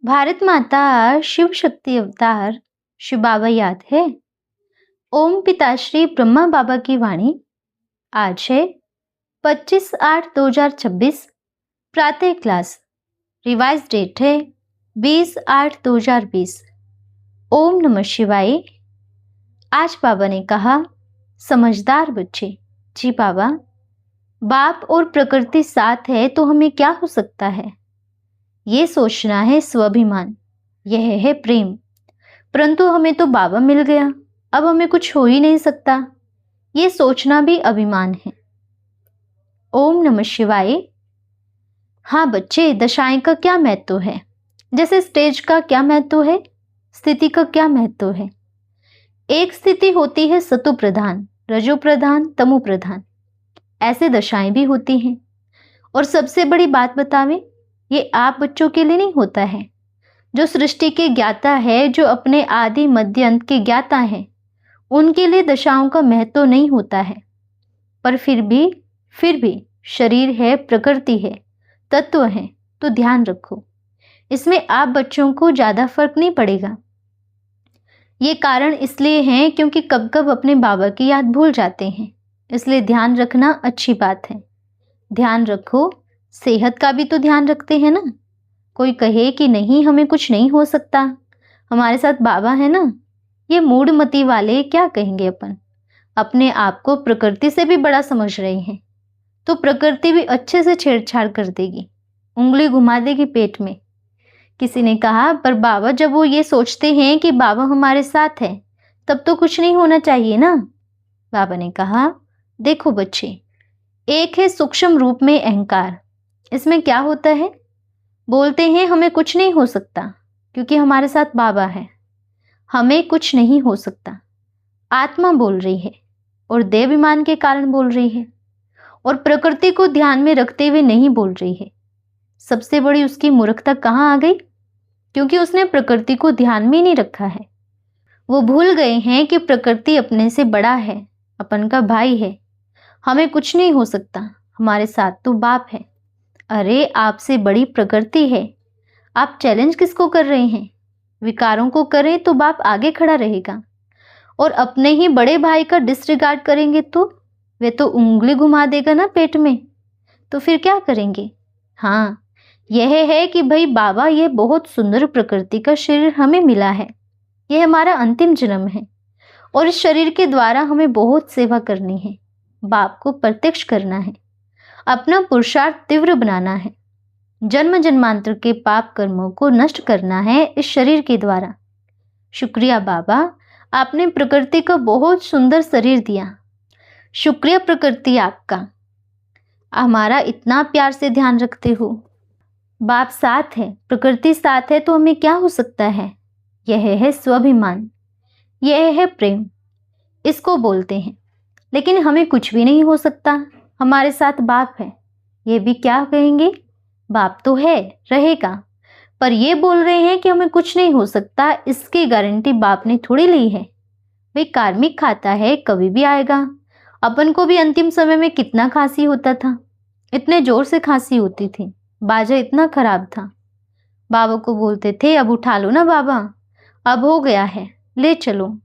भारत माता शिव शक्ति अवतार शिव बाबा याद है। ओम पिताश्री ब्रह्मा बाबा की वाणी। आज है 25/8/2026। प्रातः क्लास। रिवाइज डेट है 20/8/2020। ओम नमः शिवाय। आज बाबा ने कहा, समझदार बच्चे। जी बाबा, बाप और प्रकृति साथ है तो हमें क्या हो सकता है। ये सोचना है स्वाभिमान, यह है प्रेम। परंतु हमें तो बाबा मिल गया, अब हमें कुछ हो ही नहीं सकता, ये सोचना भी अभिमान है। ओम नमः शिवाय। हाँ बच्चे, दशाएं का क्या महत्व है। जैसे स्टेज का क्या महत्व है, स्थिति का क्या महत्व है। एक स्थिति होती है सतु प्रधान, रजो प्रधान, तमो प्रधान। ऐसे दशाएं भी होती हैं। और सबसे बड़ी बात बतावें, ये आप बच्चों के लिए नहीं होता है। जो सृष्टि के ज्ञाता है, जो अपने आदि मध्य अंत के ज्ञाता है, उनके लिए दशाओं का महत्व नहीं होता है। पर फिर भी शरीर है, प्रकृति है, तत्व है, तो ध्यान रखो। इसमें आप बच्चों को ज्यादा फर्क नहीं पड़ेगा। ये कारण इसलिए है क्योंकि कब कब अपने बाबा की याद भूल जाते हैं, इसलिए ध्यान रखना अच्छी बात है। ध्यान रखो, सेहत का भी तो ध्यान रखते हैं ना। कोई कहे कि नहीं हमें कुछ नहीं हो सकता, हमारे साथ बाबा है ना, ये मूढ़मती वाले क्या कहेंगे। अपन अपने आप को प्रकृति से भी बड़ा समझ रहे हैं, तो प्रकृति भी अच्छे से छेड़छाड़ कर देगी, उंगली घुमा देगी पेट में। किसी ने कहा, पर बाबा जब वो ये सोचते हैं कि बाबा हमारे साथ है, तब तो कुछ नहीं होना चाहिए ना। बाबा ने कहा, देखो बच्चे, एक है सूक्ष्म रूप में अहंकार। इसमें क्या होता है, बोलते हैं हमें कुछ नहीं हो सकता क्योंकि हमारे साथ बाबा है, हमें कुछ नहीं हो सकता। आत्मा बोल रही है और देवाभिमान के कारण बोल रही है, और प्रकृति को ध्यान में रखते हुए नहीं बोल रही है। सबसे बड़ी उसकी मूर्खता कहाँ आ गई, क्योंकि उसने प्रकृति को ध्यान में नहीं रखा है। वो भूल गए हैं कि प्रकृति अपने से बड़ा है, अपन का भाई है, हमें कुछ नहीं हो सकता, हमारे साथ तो बाप है। अरे आपसे बड़ी प्रकृति है, आप चैलेंज किसको कर रहे हैं। विकारों को करें तो बाप आगे खड़ा रहेगा, और अपने ही बड़े भाई का डिसरिगार्ड करेंगे तो वे तो उंगली घुमा देगा ना पेट में, तो फिर क्या करेंगे। हाँ, यह है कि भाई बाबा, ये बहुत सुंदर प्रकृति का शरीर हमें मिला है, यह हमारा अंतिम जन्म है, और इस शरीर के द्वारा हमें बहुत सेवा करनी है, बाप को प्रत्यक्ष करना है, अपना पुरुषार्थ तीव्र बनाना है, जन्म जन्मांतर के पाप कर्मों को नष्ट करना है इस शरीर के द्वारा। शुक्रिया बाबा, आपने प्रकृति का बहुत सुंदर शरीर दिया। शुक्रिया प्रकृति आपका, हमारा इतना प्यार से ध्यान रखते हो। बाप साथ है, प्रकृति साथ है, तो हमें क्या हो सकता है। यह है स्वाभिमान, यह है प्रेम, इसको बोलते हैं। लेकिन हमें कुछ भी नहीं हो सकता, हमारे साथ बाप है, ये भी क्या कहेंगे, बाप तो है, रहेगा। पर ये बोल रहे हैं कि हमें कुछ नहीं हो सकता, इसकी गारंटी बाप ने थोड़ी ली है। वे कार्मिक खाता है, कभी भी आएगा। अपन को भी अंतिम समय में कितना खांसी होता था, इतने जोर से खांसी होती थी, बाजा इतना खराब था। बाबा को बोलते थे, अब उठा लो ना बाबा, अब हो गया है, ले चलो।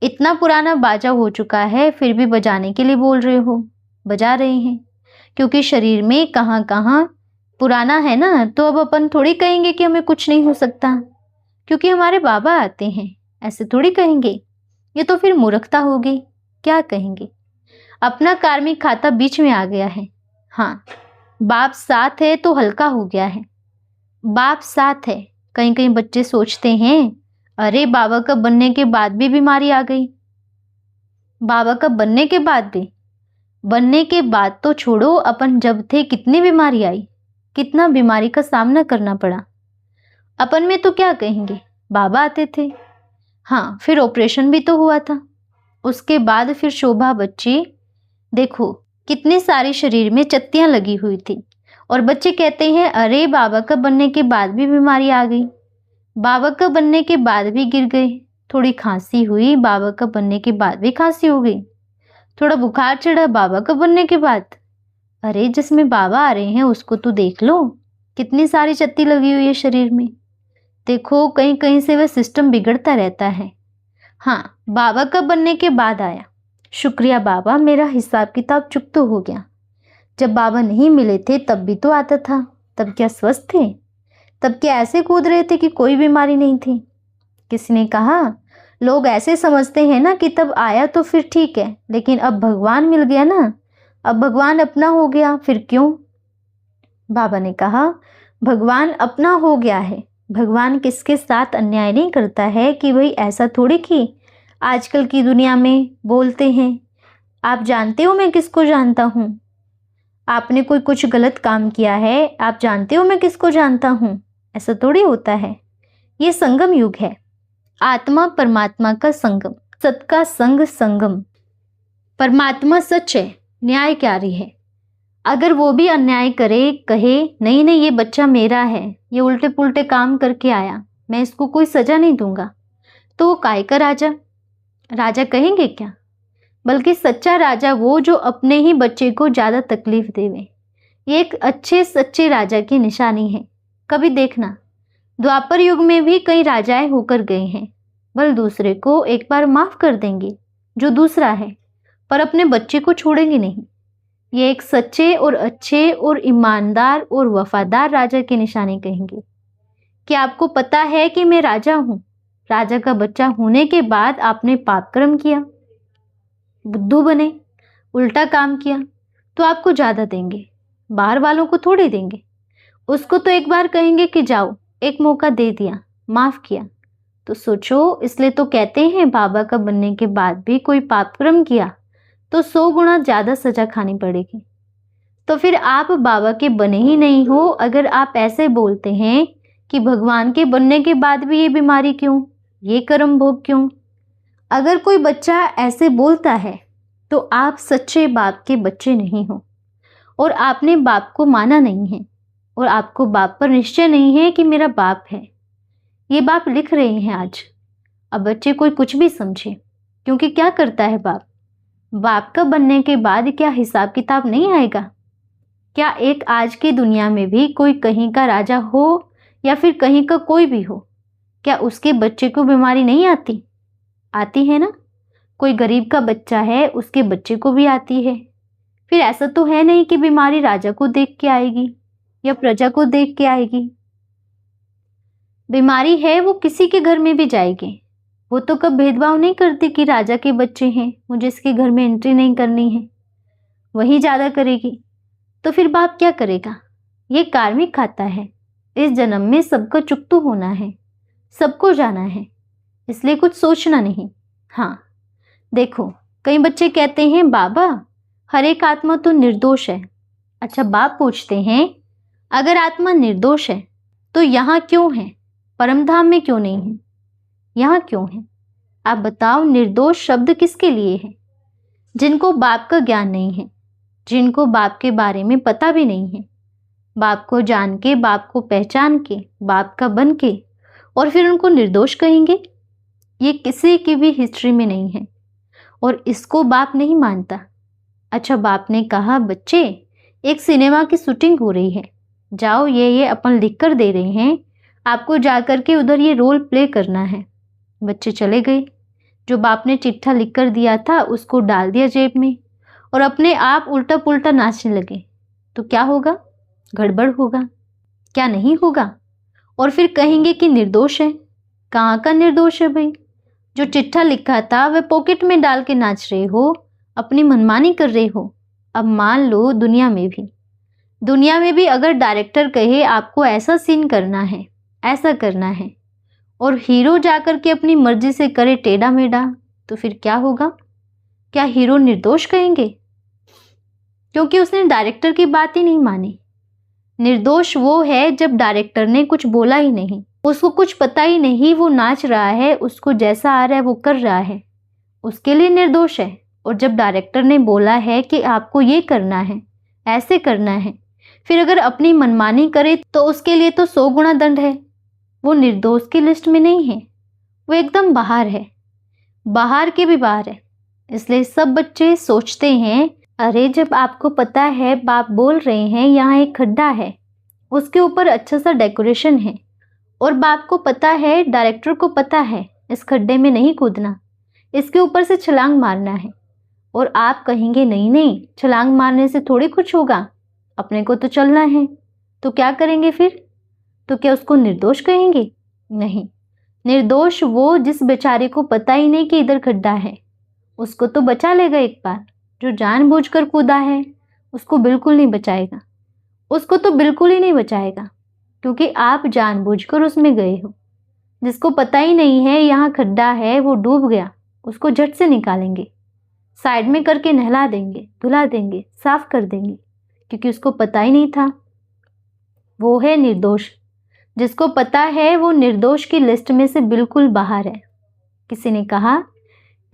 इतना पुराना बाजा हो चुका है, फिर भी बजाने के लिए बोल रहे हो। बजा रहे हैं क्योंकि शरीर में कहाँ कहाँ पुराना है ना, तो अब अपन थोड़ी कहेंगे कि हमें कुछ नहीं हो सकता क्योंकि हमारे बाबा आते हैं, ऐसे थोड़ी कहेंगे। ये तो फिर मूर्खता होगी। क्या कहेंगे, अपना कार्मिक खाता बीच में आ गया है। हाँ, बाप साथ है तो हल्का हो गया है। बाप साथ है। कहीं कहीं बच्चे सोचते हैं, अरे बाबा का बनने के बाद भी बीमारी आ गई। बाबा का बनने के बाद तो छोड़ो, अपन जब थे कितनी बीमारी आई, कितना बीमारी का सामना करना पड़ा। अपन में तो क्या कहेंगे, बाबा आते थे। हाँ, फिर ऑपरेशन भी तो हुआ था, उसके बाद फिर शोभा बच्ची, देखो कितनी सारी शरीर में चत्तियां लगी हुई थी, और बच्चे कहते हैं अरे बाबा का बनने के बाद भी बीमारी आ गई, बाबा का बनने के बाद भी गिर गए, थोड़ी खांसी हुई, बाबा का बनने के बाद भी खांसी हो गई, थोड़ा बुखार चढ़ा बाबा का बनने के बाद। अरे जिसमें बाबा आ रहे हैं उसको तो देख लो, कितनी सारी चत्ती लगी हुई है शरीर में। देखो कहीं कहीं से वह सिस्टम बिगड़ता रहता है। हाँ, बाबा का बनने के बाद आया। शुक्रिया बाबा, मेरा हिसाब किताब चुप तो हो गया। जब बाबा नहीं मिले थे तब भी तो आता था। तब क्या स्वस्थ थे? तब क्या ऐसे कूद रहे थे कि कोई बीमारी नहीं थी? किसी ने कहा, लोग ऐसे समझते हैं ना कि तब आया तो फिर ठीक है, लेकिन अब भगवान मिल गया ना, अब भगवान अपना हो गया, फिर क्यों? बाबा ने कहा, भगवान अपना हो गया है। भगवान किसके साथ अन्याय नहीं करता है कि भाई ऐसा थोड़ी कि आजकल की दुनिया में बोलते हैं। आप जानते हो मैं किसको जानता हूँ? आपने कोई कुछ गलत काम किया है, आप जानते हो मैं किसको जानता हूँ? ऐसा थोड़ी होता है। ये संगम युग है, आत्मा परमात्मा का संगम, सत का संग संगम। परमात्मा सच है, न्यायकारी है। अगर वो भी अन्याय करे, कहे नहीं नहीं ये बच्चा मेरा है, ये उल्टे पुल्टे काम करके आया, मैं इसको कोई सजा नहीं दूंगा, तो वो काय का राजा? राजा कहेंगे क्या? बल्कि सच्चा राजा वो जो अपने ही बच्चे को ज्यादा तकलीफ देवे। ये एक अच्छे सच्चे राजा की निशानी है। कभी देखना, द्वापर युग में भी कई राजाएं होकर गए हैं, बल दूसरे को एक बार माफ कर देंगे जो दूसरा है, पर अपने बच्चे को छोड़ेंगे नहीं। ये एक सच्चे और अच्छे और ईमानदार और वफादार राजा की निशानी कहेंगे। क्या आपको पता है कि मैं राजा हूं? राजा का बच्चा होने के बाद आपने पाप कर्म किया, बुद्धू बने, उल्टा काम किया, तो आपको ज्यादा देंगे, बाहर वालों को थोड़ी देंगे। उसको तो एक बार कहेंगे कि जाओ, एक मौका दे दिया, माफ किया। तो सोचो, इसलिए तो कहते हैं बाबा का बनने के बाद भी कोई पाप कर्म किया तो 100 गुना ज्यादा सजा खानी पड़ेगी। तो फिर आप बाबा के बने ही नहीं हो अगर आप ऐसे बोलते हैं कि भगवान के बनने के बाद भी ये बीमारी क्यों, ये कर्म भोग क्यों? अगर कोई बच्चा ऐसे बोलता है तो आप सच्चे बाप के बच्चे नहीं हो, और आपने बाप को माना नहीं है, और आपको बाप पर निश्चय नहीं है कि मेरा बाप है। ये बाप लिख रहे हैं आज। अब बच्चे कोई कुछ भी समझे, क्योंकि क्या करता है बाप? बाप का बनने के बाद क्या हिसाब किताब नहीं आएगा? क्या एक आज की दुनिया में भी कोई कहीं का राजा हो या फिर कहीं का कोई भी हो, क्या उसके बच्चे को बीमारी नहीं आती? आती है ना। कोई गरीब का बच्चा है, उसके बच्चे को भी आती है। फिर ऐसा तो है नहीं कि बीमारी राजा को देख के आएगी या प्रजा को देख के आएगी। बीमारी है वो किसी के घर में भी जाएगी। वो तो कब भेदभाव नहीं करती कि राजा के बच्चे हैं, मुझे इसके घर में एंट्री नहीं करनी है, वही ज्यादा करेगी। तो फिर बाप क्या करेगा? ये कार्मिक खाता है। इस जन्म में सबका चुकतू होना है, सबको जाना है, इसलिए कुछ सोचना नहीं। हाँ देखो, कई बच्चे कहते हैं बाबा हर एक आत्मा तो निर्दोष है। अच्छा, बाप पूछते हैं अगर आत्मा निर्दोष है तो यहाँ क्यों है, परम धाम में क्यों नहीं है? यहाँ क्यों है? आप बताओ, निर्दोष शब्द किसके लिए है? जिनको बाप का ज्ञान नहीं है, जिनको बाप के बारे में पता भी नहीं है, बाप को जान के, बाप को पहचान के, बाप का बन के, और फिर उनको निर्दोष कहेंगे? ये किसी की भी हिस्ट्री में नहीं है, और इसको बाप नहीं मानता। अच्छा, बाप ने कहा बच्चे एक सिनेमा की शूटिंग हो रही है, जाओ ये अपन लिख कर दे रहे हैं, आपको जाकर के उधर ये रोल प्ले करना है। बच्चे चले गए। जो बाप ने चिट्ठा लिख कर दिया था उसको डाल दिया जेब में और अपने आप उल्टा पुल्टा नाचने लगे। तो क्या होगा? गड़बड़ होगा, क्या नहीं होगा? और फिर कहेंगे कि निर्दोष है। कहाँ का निर्दोष है भाई? जो चिट्ठा लिखा था वह पॉकेट में डाल के नाच रहे हो, अपनी मनमानी कर रहे हो। अब मान लो दुनिया में भी अगर डायरेक्टर कहे आपको ऐसा सीन करना है, ऐसा करना है, और हीरो जाकर के अपनी मर्जी से करे टेढ़ा मेढ़ा, तो फिर क्या होगा? क्या हीरो निर्दोष कहेंगे? क्योंकि उसने डायरेक्टर की बात ही नहीं मानी। निर्दोष वो है जब डायरेक्टर ने कुछ बोला ही नहीं, उसको कुछ पता ही नहीं, वो नाच रहा है, उसको जैसा आ रहा है वो कर रहा है, उसके लिए निर्दोष है। और जब डायरेक्टर ने बोला है कि आपको ये करना है, ऐसे करना है, फिर अगर अपनी मनमानी करे तो उसके लिए तो 100 गुना दंड है। वो निर्दोष की लिस्ट में नहीं है, वो एकदम बाहर है, बाहर के भी बाहर है। इसलिए सब बच्चे सोचते हैं अरे जब आपको पता है, बाप बोल रहे हैं यहाँ एक खड्डा है, उसके ऊपर अच्छा सा डेकोरेशन है और बाप को पता है, डायरेक्टर को पता है इस खड्डे में नहीं कूदना, इसके ऊपर से छलांग मारना है। और आप कहेंगे नहीं नहीं, छलांग मारने से थोड़ी कुछ होगा, अपने को तो चलना है। तो क्या करेंगे फिर? तो क्या उसको निर्दोष कहेंगे? नहीं, निर्दोष वो जिस बेचारे को पता ही नहीं कि इधर खड्डा है, उसको तो बचा लेगा एक बार। जो जानबूझकर कूदा है उसको बिल्कुल नहीं बचाएगा, उसको तो बिल्कुल ही नहीं बचाएगा, क्योंकि आप जानबूझकर उसमें गए हो। जिसको पता ही नहीं है यहाँ खड्डा है, वो डूब गया, उसको झट से निकालेंगे, साइड में करके नहला देंगे, धुला देंगे, साफ कर देंगे, क्योंकि उसको पता ही नहीं था। वो है निर्दोष। जिसको पता है वो निर्दोष की लिस्ट में से बिल्कुल बाहर है। किसी ने कहा,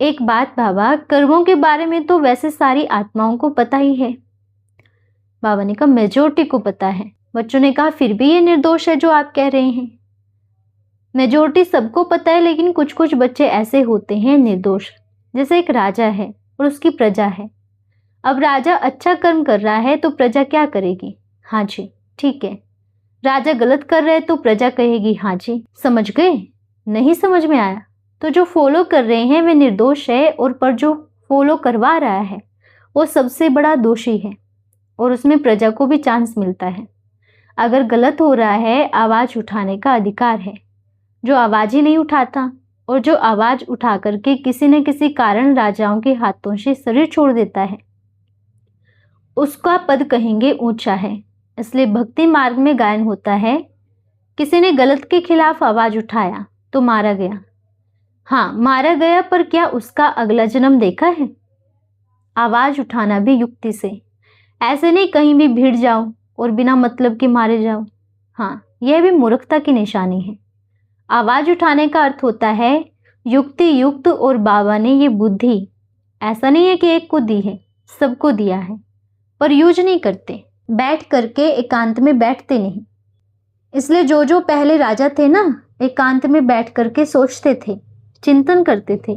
एक बात बाबा, कर्मों के बारे में तो वैसे सारी आत्माओं को पता ही है। बाबा ने कहा, मेजोरिटी को पता है। बच्चों ने कहा, फिर भी ये निर्दोष है जो आप कह रहे हैं। मेजोरिटी सबको पता है, लेकिन कुछ कुछ बच्चे ऐसे होते हैं निर्दोष। जैसे एक राजा है और उसकी प्रजा है। अब राजा अच्छा कर्म कर रहा है तो प्रजा क्या करेगी? हाँ जी, ठीक है। राजा गलत कर रहे हैं तो प्रजा कहेगी हाँ जी। समझ गए? नहीं समझ में आया तो जो फॉलो कर रहे हैं वे निर्दोष है, और पर जो फॉलो करवा रहा है वो सबसे बड़ा दोषी है, और उसमें प्रजा को भी चांस मिलता है। अगर गलत हो रहा है, आवाज उठाने का अधिकार है। जो आवाज ही नहीं उठाता और जो आवाज उठा करके किसी न किसी कारण राजाओं के हाथों से शरीर छोड़ देता है, उसका पद कहेंगे ऊंचा है। इसलिए भक्ति मार्ग में गायन होता है, किसी ने गलत के खिलाफ आवाज उठाया तो मारा गया। हाँ, मारा गया, पर क्या उसका अगला जन्म देखा है? आवाज उठाना भी युक्ति से, ऐसे नहीं कहीं भी भिड़ जाओ और बिना मतलब के मारे जाओ। हाँ, यह भी मूर्खता की निशानी है। आवाज उठाने का अर्थ होता है युक्ति युक्त, और बाबा ने ये बुद्धि, ऐसा नहीं है कि एक को दी है, सबको दिया है, पर यूज नहीं करते। बैठ करके एकांत में बैठते नहीं। इसलिए जो जो पहले राजा थे ना, एकांत में बैठ करके सोचते थे, चिंतन करते थे,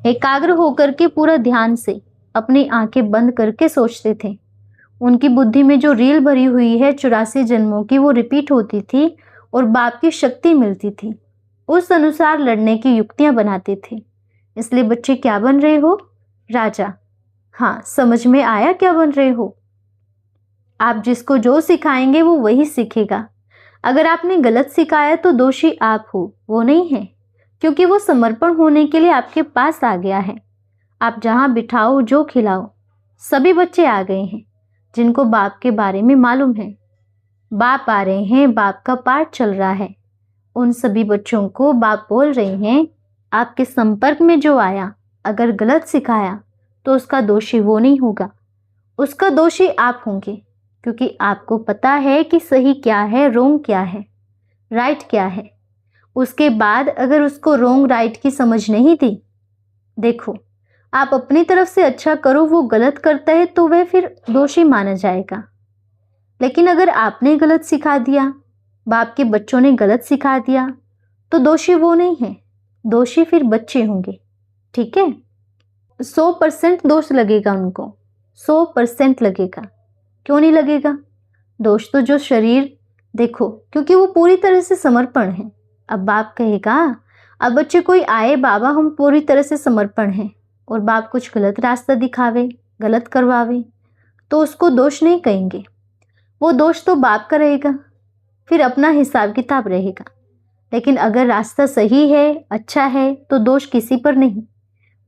एकाग्र होकर के पूरा ध्यान से अपनी आंखें बंद करके सोचते थे। उनकी बुद्धि में जो रील भरी हुई है 84 जन्मों की, वो रिपीट होती थी और बाप की शक्ति मिलती थी। उस अनुसार लड़ने की युक्तियां बनाते थे। इसलिए बच्चे क्या बन रहे हो? राजा। हाँ, समझ में आया क्या बन रहे हो? आप जिसको जो सिखाएंगे वो वही सीखेगा। अगर आपने गलत सिखाया तो दोषी आप हो, वो नहीं है, क्योंकि वो समर्पण होने के लिए आपके पास आ गया है। आप जहां बिठाओ, जो खिलाओ, सभी बच्चे आ गए हैं जिनको बाप के बारे में मालूम है। बाप आ रहे हैं, बाप का पाठ चल रहा है। उन सभी बच्चों को बाप बोल रहे हैं, आपके संपर्क में जो आया, अगर गलत सिखाया तो उसका दोषी वो नहीं होगा, उसका दोषी आप होंगे, क्योंकि आपको पता है कि सही क्या है, रोंग क्या है, राइट क्या है। उसके बाद अगर उसको रोंग राइट की समझ नहीं दी, देखो, आप अपनी तरफ से अच्छा करो, वो गलत करता है तो वह फिर दोषी माना जाएगा। लेकिन अगर आपने गलत सिखा दिया, बाप के बच्चों ने गलत सिखा दिया, तो दोषी वो नहीं है, दोषी फिर बच्चे होंगे। ठीक है? 100% दोष लगेगा उनको, 100% लगेगा। क्यों नहीं लगेगा? दोष तो जो शरीर, देखो, क्योंकि वो पूरी तरह से समर्पण है। अब बाप कहेगा, अब बच्चे कोई आए, बाबा हम पूरी तरह से समर्पण हैं, और बाप कुछ गलत रास्ता दिखावे, गलत करवावे, तो उसको दोष नहीं कहेंगे। वो दोष तो बाप का रहेगा, फिर अपना हिसाब किताब रहेगा। लेकिन अगर रास्ता सही है, अच्छा है, तो दोष किसी पर नहीं।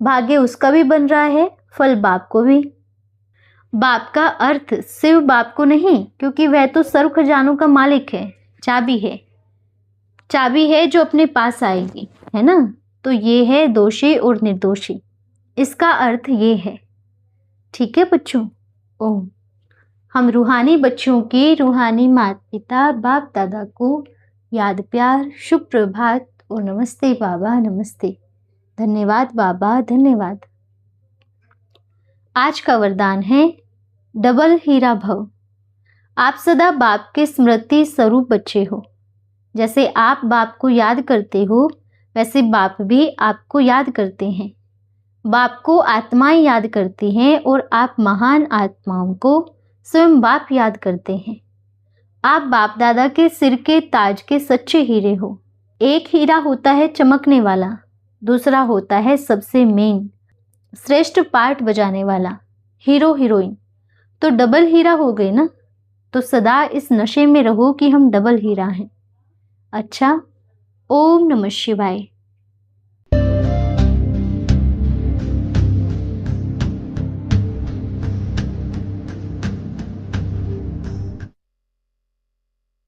भाग्य उसका भी बन रहा है, फल बाप को भी। बाप का अर्थ सिर्फ बाप को नहीं, क्योंकि वह तो सर्व खजानों का मालिक है, चाबी है, चाबी है जो अपने पास आएगी, है ना? तो ये है दोषी और निर्दोषी, इसका अर्थ ये है। ठीक है बच्चों? ओम। हम रूहानी बच्चों के रूहानी माता पिता बाप दादा को याद, प्यार, शुभ प्रभात और नमस्ते बाबा, नमस्ते। धन्यवाद बाबा, धन्यवाद। आज का वरदान है डबल हीरा भव। आप सदा बाप के स्मृति स्वरूप बच्चे हो। जैसे आप बाप को याद करते हो, वैसे बाप भी आपको याद करते हैं। बाप को आत्माएं याद करती हैं, और आप महान आत्माओं को स्वयं बाप याद करते हैं। आप बाप दादा के सिर के ताज के सच्चे हीरे हो। एक हीरा होता है चमकने वाला, दूसरा होता है सबसे मेन, श्रेष्ठ पार्ट बजाने वाला, हीरो हीरोइन। तो डबल हीरा हो गए ना। तो सदा इस नशे में रहो कि हम डबल हीरा हैं। अच्छा, ओम नमः शिवाय।